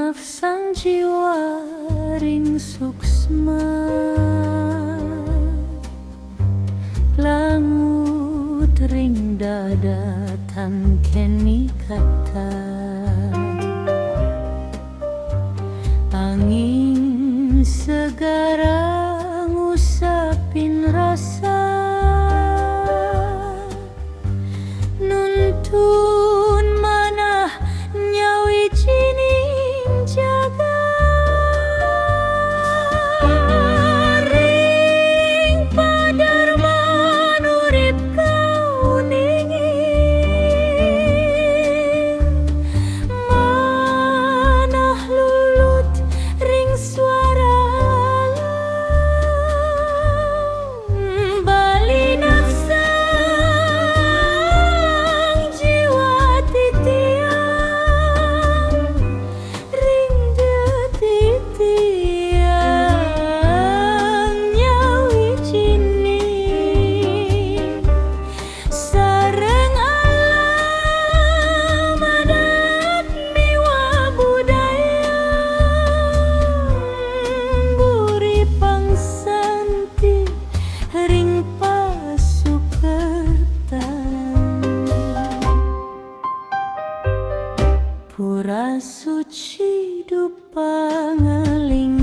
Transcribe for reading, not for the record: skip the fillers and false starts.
nafsan jiwa ring suksma langut ring dada tan keni kata angin segara ngusapin rasa nuntun manah nyawi jining jaga ring padarman urip kau ningin manah lulut ring suara alam bali nafsang jiwa titiang ring detitiang nyawi jining sareng alam adat miwa budaya buri pangsanti ring pasukertan pura suci dupa ngaling